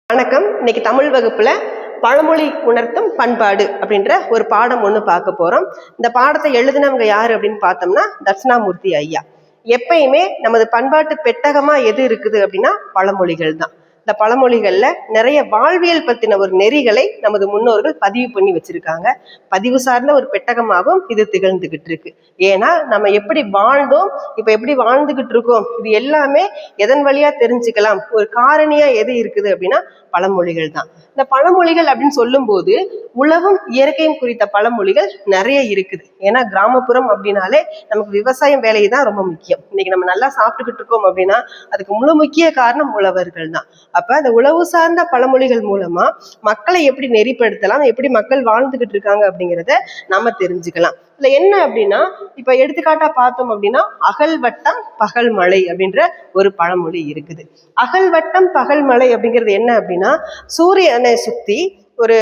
வணக்கம். இன்னைக்கு தமிழ் வகுப்புல பழமொழி உணர்த்தும் பண்பாடு அப்படின்ற ஒரு பாடம் ஒண்ணு பார்க்க போறோம். இந்த பாடத்தை எழுதினவங்க யாரு அப்படின்னு பார்த்தோம்னா தட்சிணாமூர்த்தி ஐயா. எப்பயுமே நமது பண்பாட்டு பெட்டகமா எது இருக்குது அப்படின்னா பழமொழிகள் தான். இந்த பழமொழிகள்ல நிறைய வாழ்வியல் பத்தின ஒரு நெறிகளை நமது முன்னோர்கள் பதிவு பண்ணி வச்சிருக்காங்க. பதிவு சார்ந்த ஒரு பெட்டகமாகவும் இது திகழ்ந்துகிட்டு இருக்கு. ஏன்னா நம்ம எப்படி வாழ்ந்தோம், இப்ப எப்படி வாழ்ந்துகிட்டு இருக்கோம், இது எல்லாமே எதன் வழியா தெரிஞ்சுக்கலாம். ஒரு காரணியா எது இருக்குது அப்படின்னா பழமொழிகள் தான். இந்த பழமொழிகள் அப்படின்னு சொல்லும் போது உழவும் இயற்கையும் குறித்த பழமொழிகள் நிறைய இருக்குது. ஏன்னா கிராமப்புறம் அப்படின்னாலே நமக்கு விவசாயம் வேலை தான் ரொம்ப முக்கியம். இன்னைக்கு நம்ம நல்லா சாப்பிட்டுக்கிட்டு இருக்கோம் அப்படின்னா அதுக்கு முக்கிய காரணம் உழவர்கள் தான். அப்ப அந்த உழவு சார்ந்த பழமொழிகள் மூலமா மக்களை எப்படி நெறிப்படுத்தலாம், எப்படி மக்கள் வாழ்ந்துகிட்டு இருக்காங்க அப்படிங்கிறத நாம தெரிஞ்சுக்கலாம். இதுல என்ன அப்படின்னா, இப்ப எடுத்துக்காட்டா பார்த்தோம் அப்படின்னா அகல் வட்டம் பகல் மழை அப்படின்ற ஒரு பழமொழி இருக்குது. அகல் வட்டம் பகல் மழை அப்படிங்கிறது என்ன அப்படின்னா, சூரியனை சுத்தி ஒரு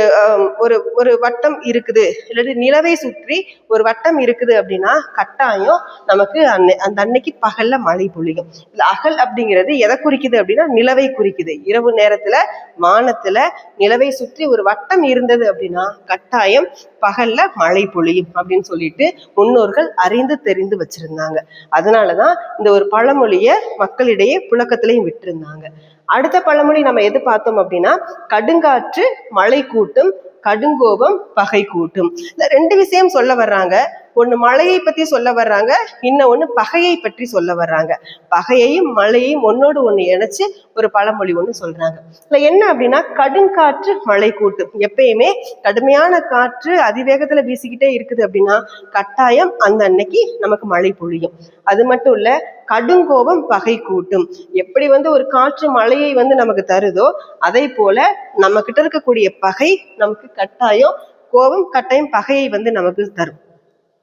ஒரு ஒரு வட்டம் இருக்குது, இல்லாட்டி நிலவை சுற்றி ஒரு வட்டம் இருக்குது அப்படின்னா கட்டாயம் நமக்கு அந்த அன்னைக்கு பகல்ல மழை பொழியும். இல்ல அகல் அப்படிங்கிறது எதை குறிக்குது அப்படின்னா நிலவை குறிக்குது. இரவு நேரத்துல வானத்துல நிலவை சுற்றி ஒரு வட்டம் இருந்தது அப்படின்னா கட்டாயம் பகல்ல மழை பொழியும் அப்படின்னு சொல்லிட்டு முன்னோர்கள் அறிந்து தெரிந்து வச்சிருந்தாங்க. அதனாலதான் இந்த ஒரு பழமொழிய மக்களிடையே புழக்கத்திலையும் விட்டுருந்தாங்க. அடுத்த பழமொழி நம்ம எது பார்த்தோம் அப்படின்னா, கடுங்காற்று மழை கூட்டும், கடுங்கோபம் பகை கூட்டும். இந்த ரெண்டு விஷயம் சொல்ல வர்றாங்க. ஒண்ணு மழையை பத்தி சொல்ல வர்றாங்க, இன்னொன்னு பகையை பற்றி சொல்ல வர்றாங்க. பகையையும் மழையையும் ஒன்னோடு ஒண்ணு இணைச்சு ஒரு பழமொழி ஒண்ணு சொல்றாங்க. இல்ல என்ன அப்படின்னா, கடுங்காற்று மழை கூட்டும். எப்பயுமே கடுமையான காற்று அதிவேகத்துல வீசிக்கிட்டே இருக்குது அப்படின்னா கட்டாயம் அந்த அன்னைக்கு நமக்கு மழை பொழியும். அது மட்டும் இல்ல, கடுங்கோபம் பகை கூட்டும். எப்படி ஒரு காற்று மழையை நமக்கு தருதோ அதே போல நம்ம கிட்ட இருக்கக்கூடிய பகை நமக்கு கட்டாயம் கோபம், கட்டாயம் பகையை நமக்கு தரும்.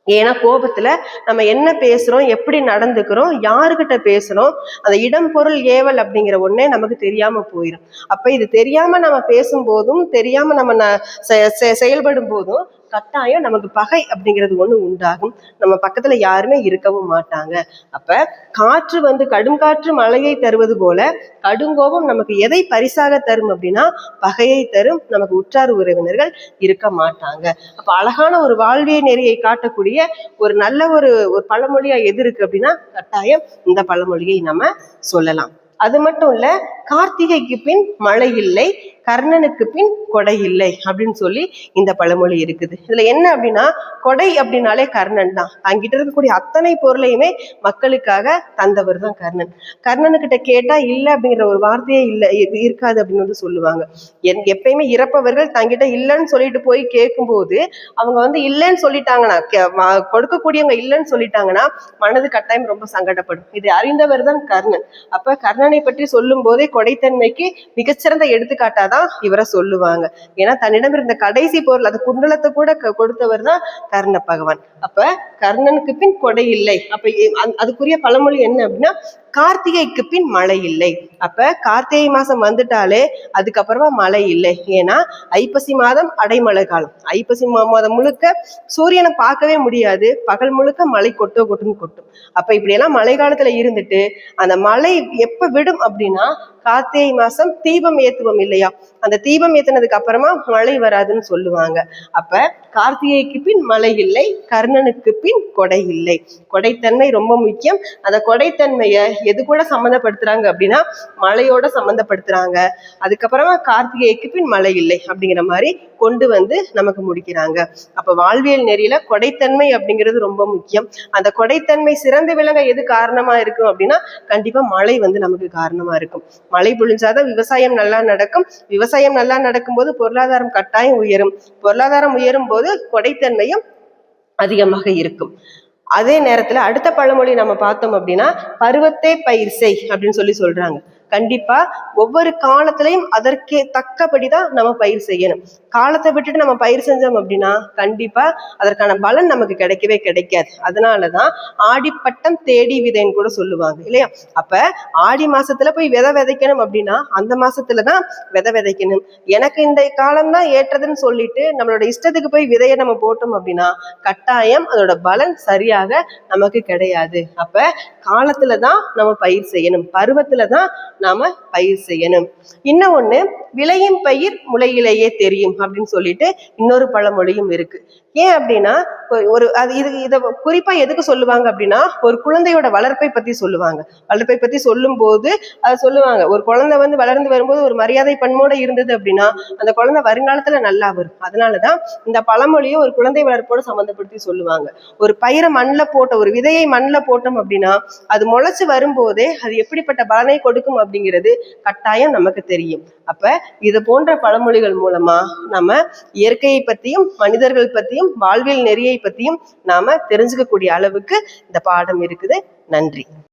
ஏன்னா கோபத்துல நம்ம என்ன பேசுறோம், எப்படி நடந்துக்கிறோம், யாருக்கிட்ட பேசுறோம், அந்த இடம் பொருள் ஏவல் அப்படிங்கிற ஒண்ணே நமக்கு தெரியாம போயிடும். அப்ப இது தெரியாம நம்ம பேசும்போதும் தெரியாம நம்ம செயல்படும் போதும் கட்டாயம் நமக்கு பகை அப்படிங்கிறது ஒண்ணு உண்டாகும். நம்ம பக்கத்துல யாருமே இருக்கவும் மாட்டாங்க. அப்ப காற்று கடும் காற்று மழையை தருவது போல கடுங்கோபம் நமக்கு எதை பரிசாக தரும் அப்படின்னா பகையை தரும். நமக்கு உற்றார் உறவினர்கள் இருக்க மாட்டாங்க. அப்ப அழகான ஒரு வாழ்வியல் நெறியை காட்டக்கூடிய ஒரு நல்ல ஒரு பழமொழியா எது இருக்கு அப்படின்னா கட்டாயம் இந்த பழமொழியை நம்ம சொல்லலாம். அது மட்டும் இல்ல, கார்த்திகைக்கு பின் மழை இல்லை, கர்ணனுக்கு பின் கொடை இல்லை அப்படின்னு சொல்லி இந்த பழமொழி இருக்குது. இதுல என்ன அப்படின்னா, கொடை அப்படின்னாலே கர்ணன் தான். அங்கிட்ட இருக்கக்கூடிய அத்தனை பொருளையுமே மக்களுக்காக தந்தவர் தான் கர்ணன். கர்ணனுக்கிட்ட கேட்டா இல்லை அப்படிங்கிற ஒரு வார்த்தையே இல்லை இருக்காது அப்படின்னு சொல்லுவாங்க. எப்பயுமே இறப்பவர்கள் தங்கிட்ட இல்லைன்னு சொல்லிட்டு போய் கேட்கும்போது அவங்க இல்லைன்னு சொல்லிட்டாங்கன்னா, கொடுக்கக்கூடியவங்க இல்லைன்னு சொல்லிட்டாங்கன்னா மனது கட்டாயம் ரொம்ப சங்கடப்படும். இதை அறிந்தவர் தான் கர்ணன். அப்ப கர்ணனை பற்றி சொல்லும் போதே கொடைத்தன்மைக்கு மிகச்சிறந்த எடுத்துக்காட்டாதான் இவரை சொல்லுவாங்க. ஏன்னா தன்னிடம் இருந்த கடைசி பொருள், அது குண்டலத்தை கூட கொடுத்தவர் தான் கர்ண பகவான். அப்ப கர்ணனுக்கு பின் கொடை இல்லை. அப்ப அதுக்குரிய பழமொழி என்ன அப்படின்னா, கார்த்திகைக்கு பின் மழை இல்லை. அப்ப கார்த்திகை மாசம் வந்துட்டாலே அதுக்கப்புறமா மழை இல்லை. ஏன்னா ஐப்பசி மாதம் அடைமழை காலம். ஐப்பசி மாதம் முழுக்க சூரியனை பார்க்கவே முடியாது, பகல் முழுக்க மழை கொட்டுன்னு கொட்டும். அப்ப இப்படி எல்லாம் மழை காலத்துல இருந்துட்டு அந்த மழை எப்ப விடும் அப்படின்னா கார்த்திகை மாசம் தீபம் ஏத்துவோம் இல்லையா, அந்த தீபம் ஏத்தினதுக்கு அப்புறமா மழை வராதுன்னு சொல்லுவாங்க. அப்ப கார்த்திகைக்கு பின் மழை இல்லை, கர்ணனுக்கு பின் கொடை இல்லை. கொடைத்தன்மை ரொம்ப முக்கியம். அந்த கொடைத்தன்மைய எது கூட சம்மந்தப்படுத்துறாங்க அப்படின்னா மழையோட சம்மந்தப்படுத்துறாங்க. அதுக்கப்புறமா கார்த்திகைக்கு பின் மழை இல்லை அப்படிங்கிற மாதிரி கொண்டு நமக்கு முடிக்கிறாங்க. அப்ப வாழ்வியல் நெறியில கொடைத்தன்மை அப்படிங்கிறது ரொம்ப முக்கியம். அந்த கொடைத்தன்மை சிறந்து விளங்க எது காரணமா இருக்கும் அப்படின்னா கண்டிப்பா மழை நமக்கு காரணமா இருக்கும். மழை பொழிஞ்சாதான் விவசாயம் நல்லா நடக்கும். விவசாயம் நல்லா நடக்கும் போது பொருளாதாரம் கட்டாயம் உயரும். பொருளாதாரம் உயரும் போது கொடைத்தன்மையும் அதிகமாக இருக்கும். அதே நேரத்துல அடுத்த பழமொழி நம்ம பார்த்தோம் அப்படின்னா, பருவத்தே பயிர் செய் அப்படின்னு சொல்றாங்க. கண்டிப்பா ஒவ்வொரு காலத்திலையும் அதற்கே தக்கபடிதான் நம்ம பயிர் செய்யணும். காலத்தை விட்டுட்டு நம்ம பயிர் செஞ்சோம் அப்படின்னா கண்டிப்பா அதற்கான பலன் நமக்கு கிடைக்கவே கிடைக்காது. அதனாலதான் ஆடிப்பட்டம் தேடி விதைன்னு கூட சொல்லுவாங்க இல்லையா. அப்ப ஆடி மாசத்துல போய் விதை விதைக்கணும் அப்படின்னா அந்த மாசத்துலதான் விதை விதைக்கணும். எனக்கு இந்த காலம்தான் ஏற்றதுன்னு சொல்லிட்டு நம்மளோட இஷ்டத்துக்கு போய் விதையை நம்ம போட்டோம் அப்படின்னா கட்டாயம் அதோட பலன் சரியாக நமக்கு கிடையாது. அப்ப காலத்துலதான் நம்ம பயிர் செய்யணும், பருவத்துலதான் நாம பயிர் செய்யணும். இன்னும் ஒண்ணு, விளையும் பயிர் முளையிலேயே தெரியும் அப்படின்னு சொல்லிட்டு இன்னொரு பழமொழியும் இருக்கு. ஏன் அப்படின்னா ஒரு இத குறிப்பா எதுக்கு சொல்லுவாங்க அப்படின்னா, ஒரு குழந்தையோட வளர்ப்பை பத்தி சொல்லுவாங்க. வளர்ப்பை பத்தி சொல்லும் போது அதை சொல்லுவாங்க, ஒரு குழந்தை வளர்ந்து வரும்போது ஒரு மரியாதை பண்போட இருந்தது அப்படின்னா அந்த குழந்தை வருங்காலத்துல நல்லா வரும். அதனாலதான் இந்த பழமொழியை ஒரு குழந்தை வளர்ப்போட சம்மந்தப்படுத்தி சொல்லுவாங்க. ஒரு பயிரை மண்ணில் போட்ட, ஒரு விதையை மண்ணில் போட்டோம் அப்படின்னா அது முளைச்சு வரும்போதே அது எப்படிப்பட்ட பலனை கொடுக்கும் அப்படிங்கிறது கட்டாயம் நமக்கு தெரியும். அப்ப இது போன்ற பழமொழிகள் மூலமா நம்ம இயற்கையை பத்தியும் மனிதர்கள் பத்தியும் வாழ்வியல் நெறியை பத்தியும் நாம தெரிஞ்சுக்கக்கூடிய அளவுக்கு இந்த பாடம் இருக்குது. நன்றி.